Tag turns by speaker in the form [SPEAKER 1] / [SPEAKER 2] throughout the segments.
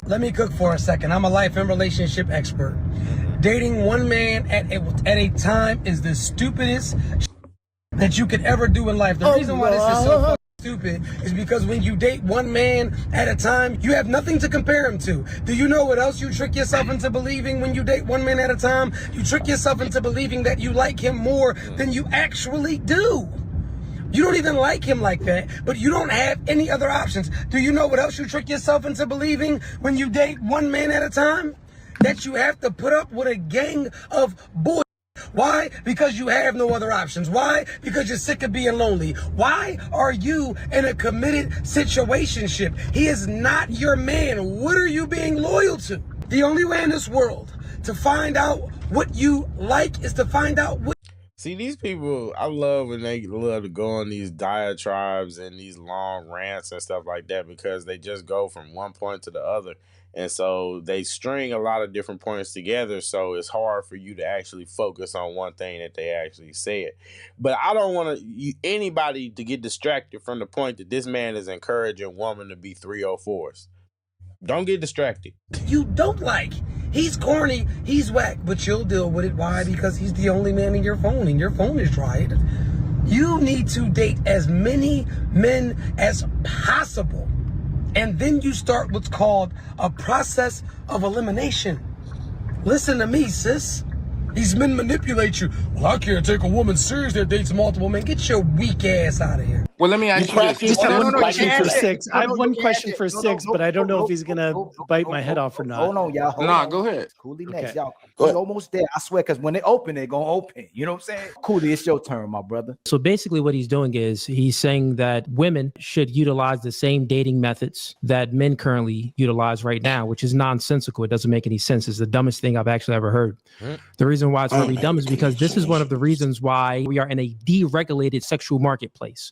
[SPEAKER 1] Let me cook for a second. I'm a life and relationship expert. Dating one man at a time is the stupidest that you could ever do in life. The reason why this is so fucking stupid is because when you date one man at a time, you have nothing to compare him to. Do you know what else you trick yourself into believing when you date one man at a time? You trick yourself into believing that you like him more than you actually do. You don't even like him like that, but you don't have any other options. Do you know what else you trick yourself into believing when you date one man at a time? That you have to put up with a gang of boys. Why? Because you have no other options. Why? Because you're sick of being lonely. Why are you in a committed situationship? He is not your man. What are you being loyal to? The only way in this world to find out what you like is to find out what.
[SPEAKER 2] See, these people, I love when they love to go on these diatribes and these long rants and stuff like that, because they just go from one point to the other. And so they string a lot of different points together, so it's hard for you to actually focus on one thing that they actually said. But I don't want anybody to get distracted from the point that this man is encouraging women to be 304s. Don't get distracted.
[SPEAKER 1] You don't like. He's corny, he's whack, but you'll deal with it. Why? Because he's the only man in your phone, and your phone is dry. You need to date as many men as possible. And then you start what's called a process of elimination. Listen to me, sis. These men manipulate you. Well, I can't take a woman serious that dates multiple men. Get your weak ass out of here.
[SPEAKER 3] Well, let me ask you this.
[SPEAKER 4] Just have one question for Six. I have one question for Six, but I don't know if he's gonna bite my head off or not.
[SPEAKER 5] Hold on, y'all.
[SPEAKER 3] Nah, go ahead.
[SPEAKER 5] Cooley next, y'all. We're almost there. I swear, because when they open, they're gonna open. You know what I'm saying? Cooley, it's your turn, my brother.
[SPEAKER 6] So basically what he's doing is he's saying that women should utilize the same dating methods that men currently utilize right now, which is nonsensical. It doesn't make any sense. It's the dumbest thing I've actually ever heard. The reason why it's really dumb is because this is one of the reasons why we are in a deregulated sexual marketplace,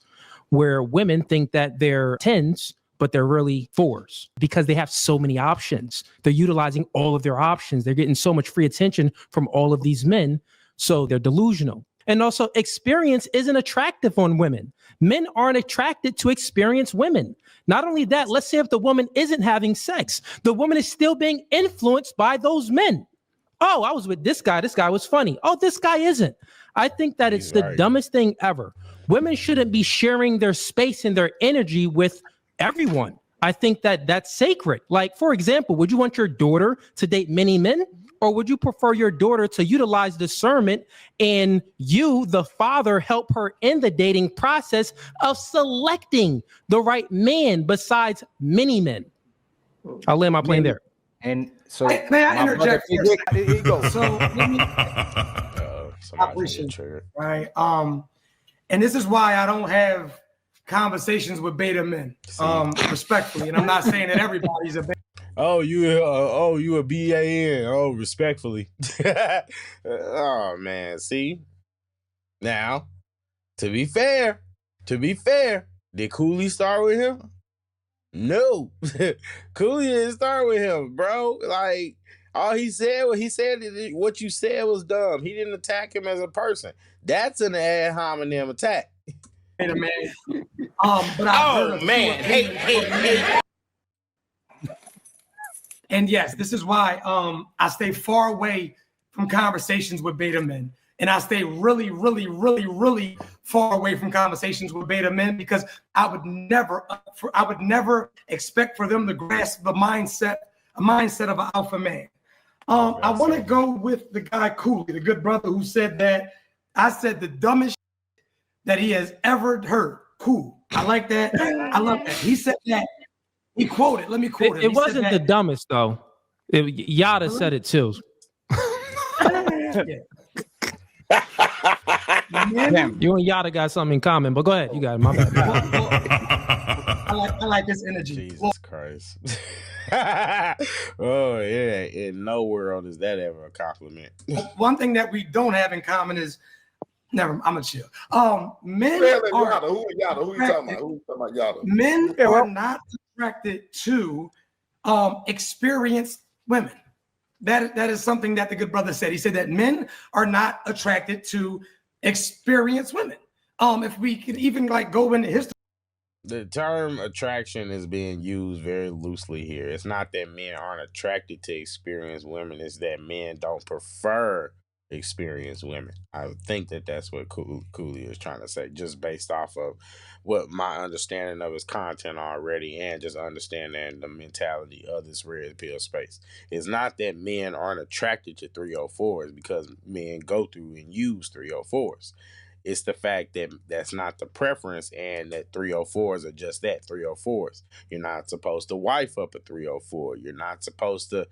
[SPEAKER 6] where women think that they're 10s, but they're really 4s because they have so many options. They're utilizing all of their options. They're getting so much free attention from all of these men. So they're delusional. And also, experience isn't attractive on women. Men aren't attracted to experienced women. Not only that, let's say if the woman isn't having sex, the woman is still being influenced by those men. Oh, I was with this guy. This guy was funny. Oh, this guy isn't. I think that it's the dumbest thing ever. Women shouldn't be sharing their space and their energy with everyone. I think that that's sacred. Like, for example, would you want your daughter to date many men? Or would you prefer your daughter to utilize discernment and you, the father, help her in the dating process of selecting the right man besides many men? I'll land my plane there.
[SPEAKER 5] And so,
[SPEAKER 1] may I interject?
[SPEAKER 5] Here you go.
[SPEAKER 1] So, let me, right? And this is why I don't have conversations with beta men, respectfully. And I'm not saying that everybody's a beta.
[SPEAKER 2] Oh, you a BAN. Oh, respectfully. Oh man, see? Now, to be fair, did Cooley start with him? No. Cooley didn't start with him, bro. Like, all he said what you said was dumb. He didn't attack him as a person. That's an ad hominem attack.
[SPEAKER 1] Wait a minute. But hey. And yes, this is why I stay far away from conversations with beta men. And I stay really, really, really, really far away from conversations with beta men, because I would never expect for them to grasp a mindset of an alpha man. I want to go with the guy Cooley, the good brother, who said that I said the dumbest that he has ever heard. Cool. I like that. I love that. He said that. He quoted. Let me quote it.
[SPEAKER 6] It wasn't the dumbest, though. Yada said it too. Damn, you and Yada got something in common, but go ahead. You got it. My bad.
[SPEAKER 1] I like this energy.
[SPEAKER 2] Jesus Christ. Oh, yeah. In no world is that ever a compliment.
[SPEAKER 1] One thing that we don't have in common is I'm gonna chill. Men are
[SPEAKER 7] Yada. Who you talking about? Who you talking about Yada?
[SPEAKER 1] Men are not attracted to experienced women. That is something that the good brother said. He said that men are not attracted to experienced women. If we could even like go into history,
[SPEAKER 2] The term attraction is being used very loosely here. It's not that men aren't attracted to experienced women. It's that men don't prefer experienced women. I think that that's what Cooley is trying to say, just based off of what my understanding of his content already, and just understanding the mentality of this red pill space. It's not that men aren't attracted to 304s because men go through and use 304s. It's the fact that that's not the preference, and that 304s are just that, 304s. You're not supposed to wife up a 304. You're not supposed to,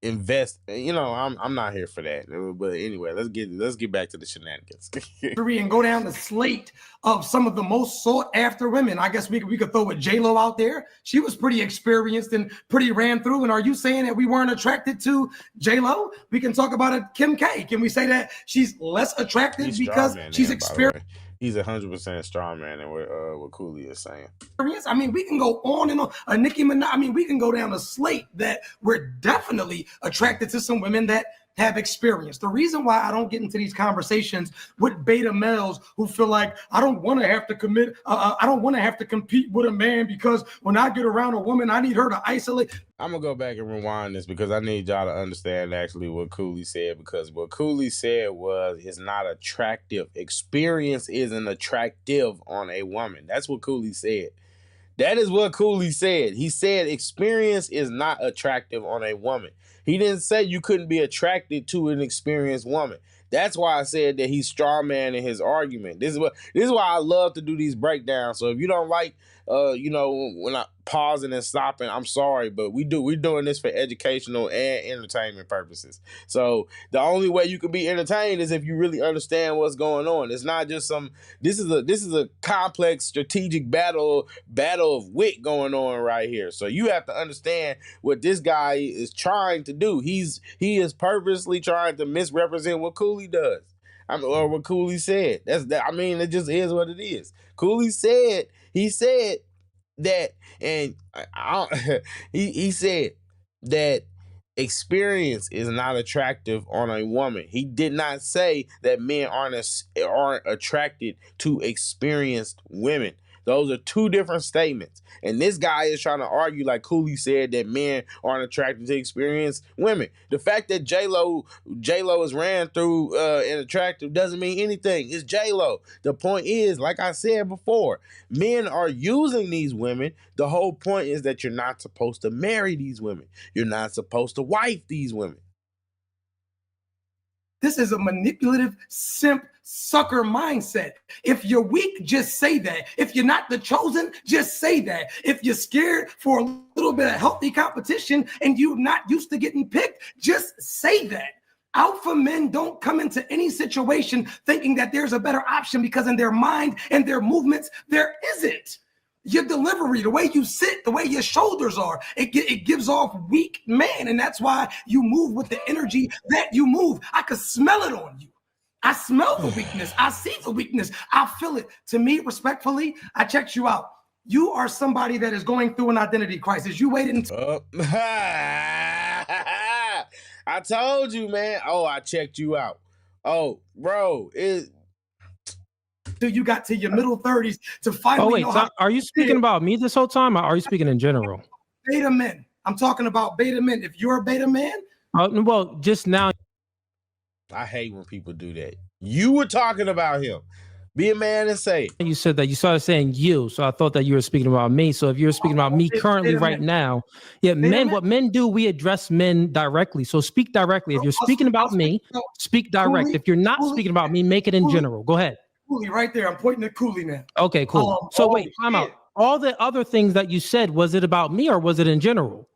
[SPEAKER 2] invest. I'm not here for that. But anyway, let's get back to the shenanigans.
[SPEAKER 1] And go down the slate of some of the most sought after women. I guess we could throw a J-Lo out there. She was pretty experienced and pretty ran through. And are you saying that we weren't attracted to J-Lo? We can talk about it. Kim K. Can we say that she's less attractive because she's experienced?
[SPEAKER 2] He's 100% strong man, and what Cooley is saying.
[SPEAKER 1] I mean, we can go on and on. Nicki Minaj. I mean, we can go down a slate that we're definitely attracted to some women that have experience. The reason why I don't get into these conversations with beta males who feel like I don't want to have to commit, I don't want to have to compete with a man because when I get around a woman, I need her to isolate.
[SPEAKER 2] I'm going to go back and rewind this because I need y'all to understand actually what Cooley said, because what Cooley said was it's not attractive. Experience isn't attractive on a woman. That's what Cooley said. That is what Cooley said. He said experience is not attractive on a woman. He didn't say you couldn't be attracted to an experienced woman. That's why I said that he's straw man in his argument. This is why I love to do these breakdowns. So if you don't like, when I pausing and stopping, I'm sorry, but we're doing this for educational and entertainment purposes. So the only way you can be entertained is if you really understand what's going on. It's not just this is a complex strategic battle of wit going on right here. So you have to understand what this guy is trying to do. He is purposely trying to misrepresent what Cooley does. Or what Cooley said. It just is what it is. Cooley said, he said that, and he said that experience is not attractive on a woman. He did not say that men aren't attracted to experienced women. Those are two different statements. And this guy is trying to argue, like Cooley said, that men aren't attracted to experienced women. The fact that J-Lo is ran through and attractive doesn't mean anything. It's J-Lo. The point is, like I said before, men are using these women. The whole point is that you're not supposed to marry these women. You're not supposed to wife these women.
[SPEAKER 1] This is a manipulative, simp, sucker mindset. If you're weak, just say that. If you're not the chosen, just say that. If you're scared for a little bit of healthy competition and you're not used to getting picked, just say that. Alpha men don't come into any situation thinking that there's a better option, because in their mind and their movements, there isn't. Your delivery, the way you sit, the way your shoulders are, it gives off weak man. And that's why you move with the energy that you move. I could smell it on you. I smell the weakness. I see the weakness. I feel it. To me, respectfully, I checked you out. You are somebody that is going through an identity crisis. You waited until...
[SPEAKER 2] I told you, man. Oh, I checked you out. Oh, bro,
[SPEAKER 1] you got to your middle 30s to finally
[SPEAKER 6] are you speaking about me this whole time, or are you speaking in general?
[SPEAKER 1] Beta men. I'm talking about beta men. If you're a beta man.
[SPEAKER 6] Well, just now.
[SPEAKER 2] I hate when people do that. You were talking about him. Be a man and say it.
[SPEAKER 6] You said that you started saying you, so I thought that you were speaking about me. So if you're speaking about me currently right now, what men do, we address men directly. So speak directly. If you're speaking about me, speak direct. If you're not speaking about me, make it in general. Go ahead.
[SPEAKER 1] Cooley right there. I'm pointing at Cooley now.
[SPEAKER 6] Okay, cool. So wait, time out. All the other things that you said, was it about me or was it in general?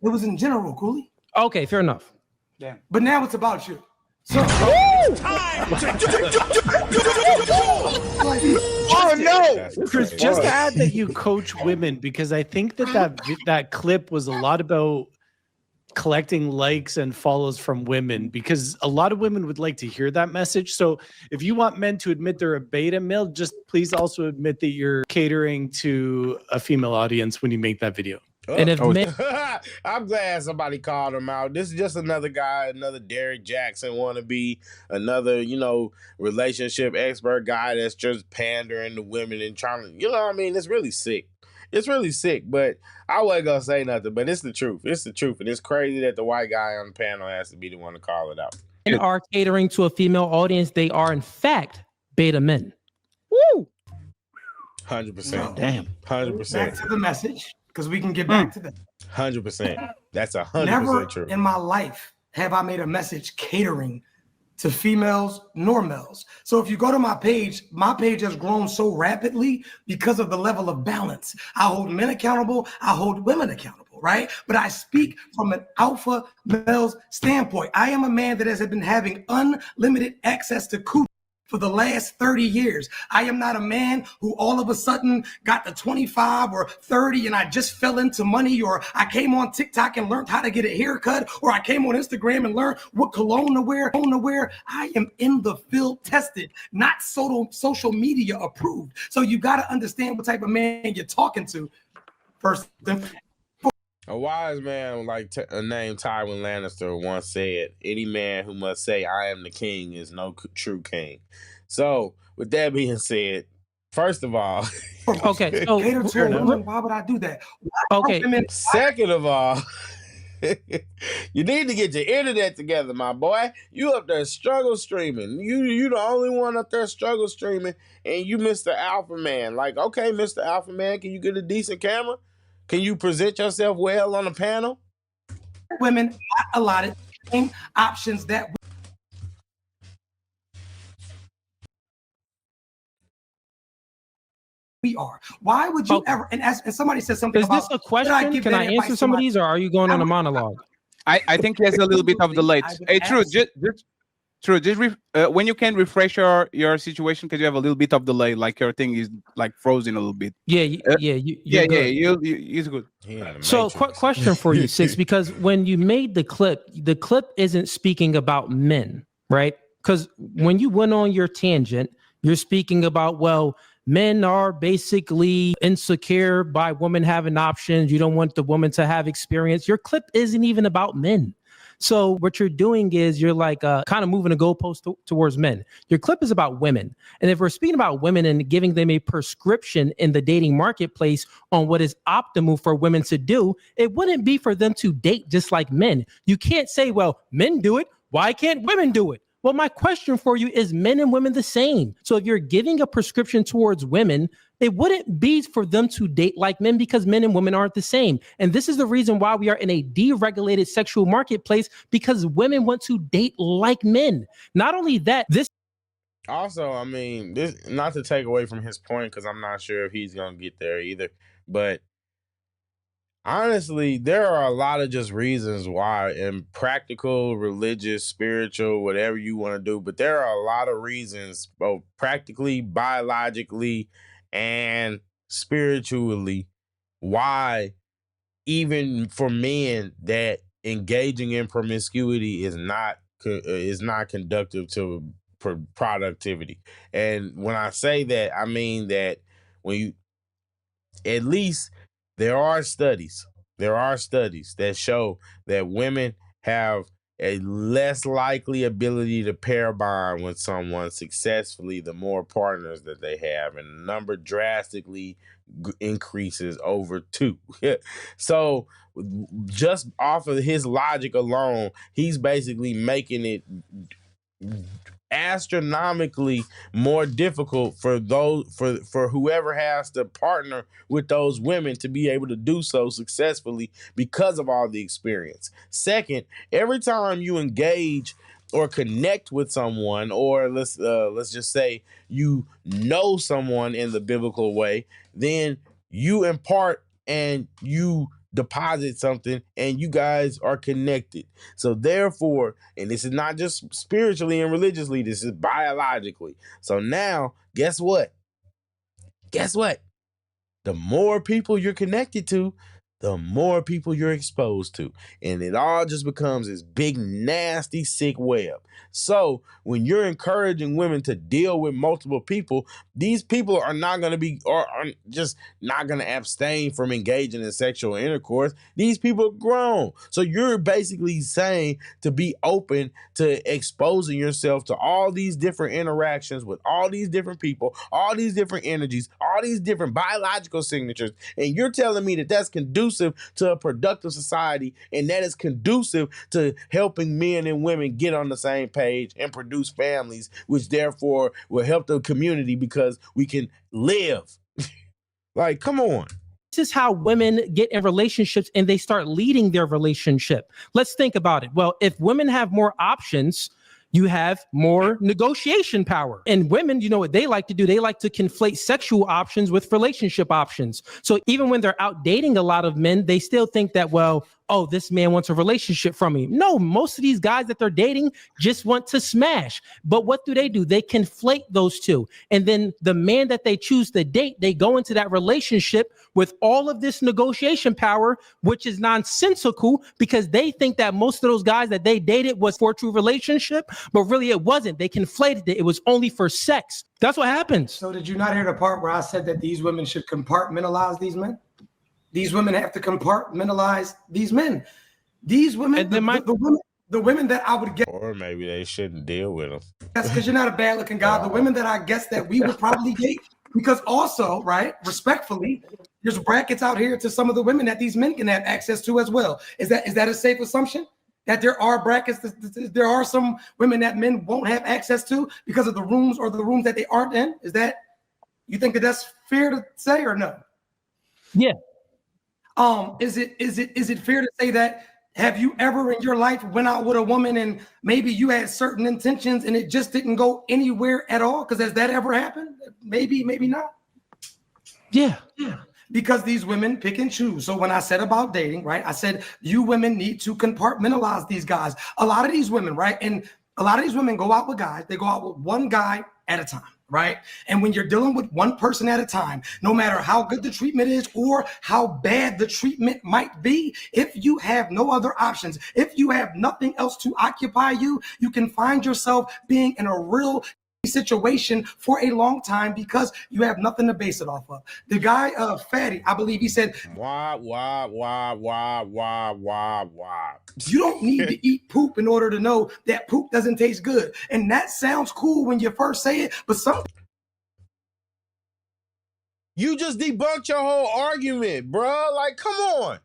[SPEAKER 1] It was in general, Cooley.
[SPEAKER 6] Okay, fair enough.
[SPEAKER 1] Damn. But now it's about you. So
[SPEAKER 5] oh no,
[SPEAKER 4] Chris, just add that you coach women, because I think that clip was a lot about collecting likes and follows from women, because a lot of women would like to hear that message. So if you want men to admit they're a beta male, just please also admit that you're catering to a female audience when you make that video.
[SPEAKER 6] And if men,
[SPEAKER 2] I'm glad somebody called him out. This is just another guy, another Derek Jackson wannabe, another, relationship expert guy that's just pandering to women and trying to, what I mean? It's really sick. It's really sick, but I wasn't going to say nothing, but it's the truth. It's the truth. And it's crazy that the white guy on the panel has to be the one to call it out.
[SPEAKER 6] men are catering to a female audience, they are in fact beta men.
[SPEAKER 5] Woo!
[SPEAKER 2] 100%.
[SPEAKER 5] Damn.
[SPEAKER 2] 100%.
[SPEAKER 1] Back to the message, because we can get back to that.
[SPEAKER 2] 100%. That's 100%
[SPEAKER 1] Never
[SPEAKER 2] true.
[SPEAKER 1] in my life have I made a message catering to females nor males. So if you go to my page has grown so rapidly because of the level of balance. I hold men accountable, I hold women accountable, right? But I speak from an alpha male's standpoint. I am a man that has been having unlimited access to Cooley for the last 30 years. I am not a man who all of a sudden got to 25 or 30 and I just fell into money, or I came on TikTok and learned how to get a haircut, or I came on Instagram and learned what cologne to wear. I am in the field tested, not social media approved. So you got to understand what type of man you're talking to first.
[SPEAKER 2] A wise man named Tywin Lannister once said, "Any man who must say I am the king is no true king." So, with that being said, first of all,
[SPEAKER 6] Okay, so
[SPEAKER 1] Cater to a woman, why would I do that?
[SPEAKER 6] okay,
[SPEAKER 2] second of all, you need to get your internet together, my boy. You up there struggle streaming. You the only one up there struggle streaming, and you Mr. Alpha Man. Like, okay, Mr. Alpha Man, can you get a decent camera? Can you present yourself well on the panel?
[SPEAKER 1] Women not allotted same options that we are. Why would you ever? And somebody said something
[SPEAKER 6] is
[SPEAKER 1] about,
[SPEAKER 6] this a question? Can I answer some of these, or are you going on a monologue?
[SPEAKER 3] I think he has a little bit of delay. Hey, True, when you can refresh your situation, because you have a little bit of delay, like your thing is like frozen a little bit. He's good.
[SPEAKER 6] So, question for you, Six, because when you made the clip isn't speaking about men, right? Because when you went on your tangent, you're speaking about, well, men are basically insecure by women having options. You don't want the woman to have experience. Your clip isn't even about men. So what you're doing is you're like kind of moving a goalpost towards men. Your clip is about women. And if we're speaking about women and giving them a prescription in the dating marketplace on what is optimal for women to do, it wouldn't be for them to date just like men. You can't say, well, men do it. Why can't women do it? Well, my question for you is, men and women the same? So if you're giving a prescription towards women, it wouldn't be for them to date like men, because men and women aren't the same. And this is the reason why we are in a deregulated sexual marketplace, because women want to date like men. Not only that, this
[SPEAKER 2] also, I mean, this, not to take away from his point, because I'm not sure if he's going to get there either, but honestly, there are a lot of just reasons why, and practical, religious, spiritual, whatever you want to do, but there are a lot of reasons, both practically, biologically, and spiritually, why even for men that engaging in promiscuity is not conductive to productivity. And when I say that, I mean that when you, at least there are studies that show that women have a less likely ability to pair bond with someone successfully the more partners that they have, and the number drastically increases over 2. So just off of his logic alone, he's basically making it astronomically more difficult for whoever has to partner with those women to be able to do so successfully because of all the experience. Second, every time you engage or connect with someone, or let's just say you know someone in the biblical way, then you impart and you deposit something, and you guys are connected. So therefore, and this is not just spiritually and religiously, this is biologically. So now, guess what? The more people you're connected to, the more people you're exposed to. And it all just becomes this big, nasty, sick web. So when you're encouraging women to deal with multiple people, these people are not going to be, or are just not going to abstain from engaging in sexual intercourse. These people are grown. So you're basically saying to be open to exposing yourself to all these different interactions with all these different people, all these different energies, all these different biological signatures. And you're telling me that that's conducive to a productive society, and that is conducive to helping men and women get on the same page and produce families, which therefore will help the community because we can live. Like, come on.
[SPEAKER 6] This is how women get in relationships and they start leading their relationship. Let's think about it. Well, if women have more options, you have more negotiation power. And women, you know what they like to do? They like to conflate sexual options with relationship options. So even when they're out dating a lot of men, they still think that, well, oh, this man wants a relationship from me. No, most of these guys that they're dating just want to smash. But what do? They conflate those two. And then the man that they choose to date, they go into that relationship with all of this negotiation power, which is nonsensical because they think that most of those guys that they dated was for a true relationship, but really it wasn't. They conflated it. It was only for sex. That's what happens.
[SPEAKER 1] So did you not hear the part where I said that these women should compartmentalize these men? These women have to compartmentalize these men. These women, the women that I would get.
[SPEAKER 2] Or maybe they shouldn't deal with them.
[SPEAKER 1] That's because you're not a bad looking guy. The women that I guess that we would probably date, because also, right, respectfully, there's brackets out here to some of the women that these men can have access to as well. Is that a safe assumption? That there are brackets, there are some women that men won't have access to because of the rooms that they aren't in? Is that, you think that that's fair to say or no?
[SPEAKER 6] Yeah.
[SPEAKER 1] Is it fair to say that, have you ever in your life went out with a woman and maybe you had certain intentions and it just didn't go anywhere at all? Because has that ever happened? Maybe not.
[SPEAKER 6] Yeah.
[SPEAKER 1] Because these women pick and choose. So when I said about dating, right, I said you women need to compartmentalize these guys. A lot of these women, right, and a lot of these women go out with guys. They go out with one guy at a time. Right. And when you're dealing with one person at a time, no matter how good the treatment is or how bad the treatment might be, if you have no other options, if you have nothing else to occupy you, you can find yourself being in a real situation for a long time because you have nothing to base it off of. The guy, Fatty, I believe he said,
[SPEAKER 2] Why.
[SPEAKER 1] You don't need to eat poop in order to know that poop doesn't taste good. And that sounds cool when you first say it, but
[SPEAKER 2] you just debunked your whole argument, bro. Like, come on.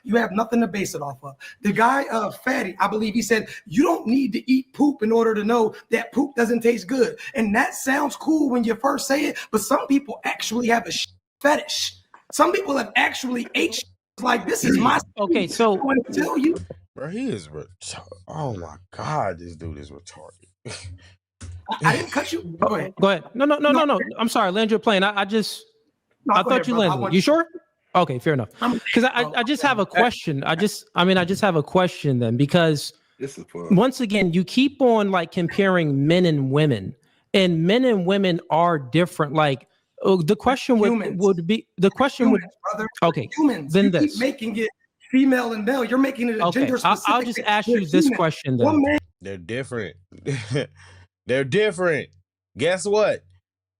[SPEAKER 1] You have nothing to base it off of. The guy, Fatty, I believe he said, you don't need to eat poop in order to know that poop doesn't taste good. And that sounds cool when you first say it, but some people actually have a fetish. Some people have actually ate like, this is my
[SPEAKER 6] Okay, so
[SPEAKER 1] I want to tell you.
[SPEAKER 2] Bro, he is retarded. Oh my God, this dude is retarded.
[SPEAKER 1] I didn't cut you. Go ahead.
[SPEAKER 6] Go ahead. No. I'm sorry, land your plane. I
[SPEAKER 1] go
[SPEAKER 6] thought
[SPEAKER 1] ahead,
[SPEAKER 6] you
[SPEAKER 1] brother.
[SPEAKER 6] landed. You sure? Okay, fair enough. Because I just have a question. I just have a question then, because
[SPEAKER 7] This is fun.
[SPEAKER 6] once again, you keep on like comparing men and women, and men and women are different. Like the question would be
[SPEAKER 1] Brother.
[SPEAKER 6] okay.
[SPEAKER 1] Humans.
[SPEAKER 6] Then
[SPEAKER 1] you
[SPEAKER 6] this.
[SPEAKER 1] keep making it female and male. You're making it a
[SPEAKER 6] Okay,
[SPEAKER 1] gender specific.
[SPEAKER 6] I'll just ask you this question then.
[SPEAKER 1] One man.
[SPEAKER 2] They're different. They're different. Guess what?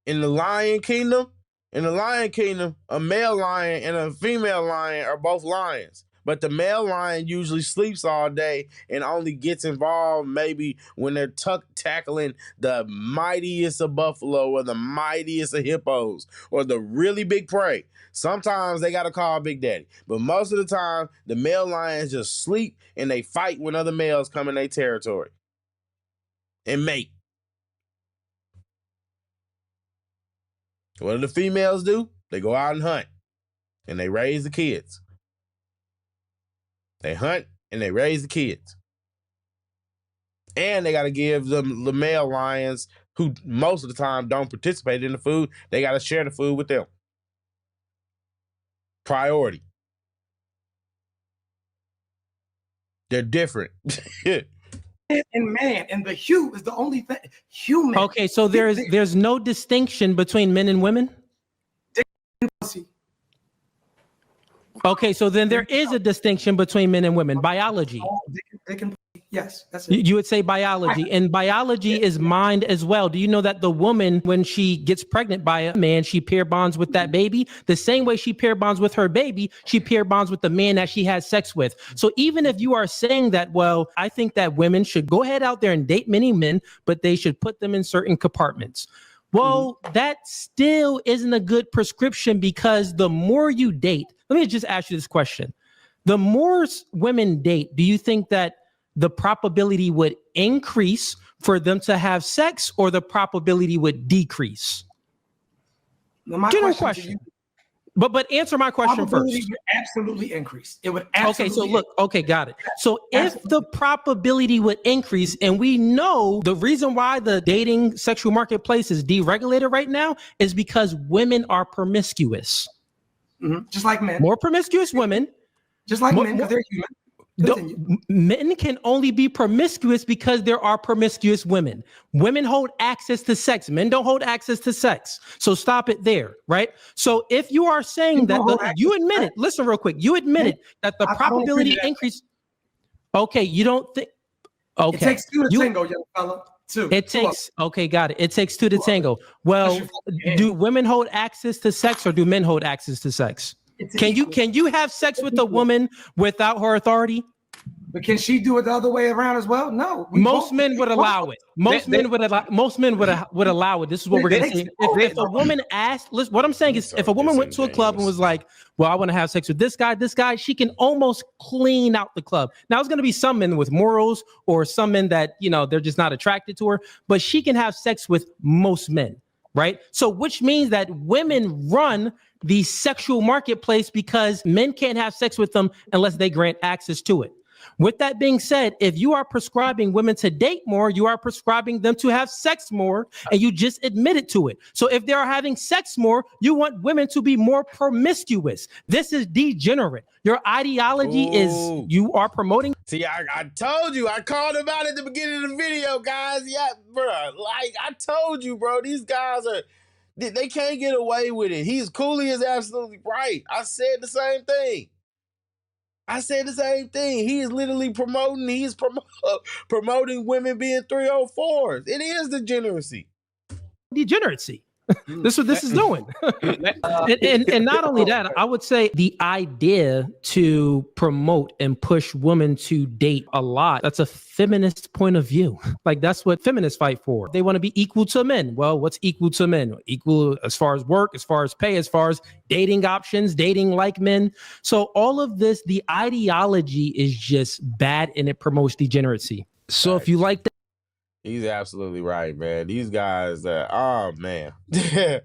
[SPEAKER 2] In the Lion Kingdom, a male lion and a female lion are both lions. But the male lion usually sleeps all day and only gets involved maybe when they're tackling the mightiest of buffalo or the mightiest of hippos or the really big prey. Sometimes they got to call Big Daddy. But most of the time, the male lions just sleep and they fight when other males come in their territory and mate. What do the females do? They go out and hunt and they raise the kids. They hunt and they raise the kids. And they got to give them the male lions, who most of the time don't participate in the food, they got to share the food with them. Priority. They're different.
[SPEAKER 1] And man, and the hue is the only thing. Human.
[SPEAKER 6] Okay, so there's no distinction between men and women? Okay, so then there is a distinction between men and women. Biology.
[SPEAKER 1] They can yes, that's
[SPEAKER 6] You
[SPEAKER 1] it.
[SPEAKER 6] you would say biology, and biology is mind as well. Do you know that the woman, when she gets pregnant by a man, she pair bonds with that baby? The same way she pair bonds with her baby, she pair bonds with the man that she has sex with. So even if you are saying that, well, I think that women should go ahead out there and date many men, but they should put them in certain compartments. Well, that still isn't a good prescription, because the more you date, let me just ask you this question. The more women date, do you think that the probability would increase for them to have sex, or the probability would decrease?
[SPEAKER 1] Now, my
[SPEAKER 6] General
[SPEAKER 1] question to
[SPEAKER 6] question.
[SPEAKER 1] you,
[SPEAKER 6] But answer my question
[SPEAKER 1] probability
[SPEAKER 6] first.
[SPEAKER 1] would absolutely increase. It would
[SPEAKER 6] Okay,
[SPEAKER 1] absolutely
[SPEAKER 6] so look, okay, got it. So if the probability would increase, and we know the reason why the dating sexual marketplace is deregulated right now is because women are promiscuous.
[SPEAKER 1] just like men.
[SPEAKER 6] More promiscuous women.
[SPEAKER 1] Just like
[SPEAKER 6] more-
[SPEAKER 1] men, because they're human.
[SPEAKER 6] No,
[SPEAKER 1] Continue.
[SPEAKER 6] men can only be promiscuous because there are promiscuous women. Women hold access to sex. Men don't hold access to sex. So stop it there, right? So if you are saying
[SPEAKER 1] You
[SPEAKER 6] that
[SPEAKER 1] don't hold access
[SPEAKER 6] you
[SPEAKER 1] to
[SPEAKER 6] admitted, listen real quick, you admitted that the
[SPEAKER 1] I don't
[SPEAKER 6] probability
[SPEAKER 1] agree to that.
[SPEAKER 6] increase. Okay, you don't think. Okay,
[SPEAKER 1] It takes two to
[SPEAKER 6] You-
[SPEAKER 1] tango, young fella. Two.
[SPEAKER 6] It
[SPEAKER 1] Two of
[SPEAKER 6] takes, okay, got it. It takes two to
[SPEAKER 1] Two of
[SPEAKER 6] tango. Well,
[SPEAKER 1] Unless you fucking
[SPEAKER 6] do women hold access to sex, or do men hold access to sex?
[SPEAKER 1] It's
[SPEAKER 6] Can you
[SPEAKER 1] equal.
[SPEAKER 6] have sex with a
[SPEAKER 1] equal.
[SPEAKER 6] woman without her authority?
[SPEAKER 1] But can she do it the other way around as well? No. We
[SPEAKER 6] Most
[SPEAKER 1] both-
[SPEAKER 6] men would allow it. Most men would allow it. This is what we're gonna say. If a woman asked, listen, what I'm saying is, if a woman went to a club and was like, "Well, I want to have sex with this guy," she can almost clean out the club. Now, it's gonna be some men with morals, or some men that they're just not attracted to her, but she can have sex with most men, right? So, which means that women run the sexual marketplace because men can't have sex with them unless they grant access to it. With that being said, if you are prescribing women to date more, you are prescribing them to have sex more, and you just admitted to it. So if they are having sex more, you want women to be more promiscuous. This is degenerate. Your ideology is you are promoting.
[SPEAKER 2] See, I told you, I called him out at the beginning of the video, guys. Yeah, bro. Like, I told you, bro, these guys they can't get away with it. Cooley is absolutely right. I said the same thing. He is literally promoting women being 304s. It is degeneracy.
[SPEAKER 6] This is what this is doing. and not only that, I would say the idea to promote and push women to date a lot, that's a feminist point of view. Like, that's what feminists fight for. They want to be equal to men. Well, what's equal to men? Equal as far as work, as far as pay, as far as dating options, dating like men. So all of this, the ideology is just bad, and it promotes degeneracy. So if you like that,
[SPEAKER 2] He's absolutely right, man. These guys, oh man, man,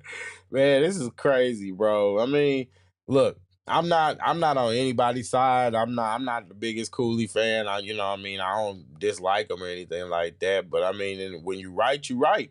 [SPEAKER 2] this is crazy, bro. I mean, look, I'm not on anybody's side. I'm not the biggest Cooley fan. I don't dislike him or anything like that. But I mean, when you right, you right.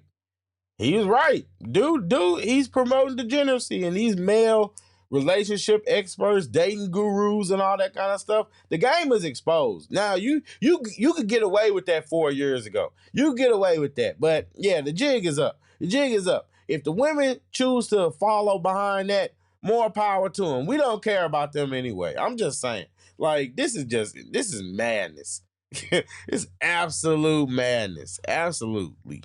[SPEAKER 2] He is right, dude. He's promoting degeneracy, and these male relationship experts, dating gurus, and all that kind of stuff. The game is exposed. Now, you could get away with that 4 years ago. You get away with that. But yeah, the jig is up. If the women choose to follow behind that, more power to them. We don't care about them anyway. I'm just saying. Like, this is madness. It's absolute madness. Absolutely.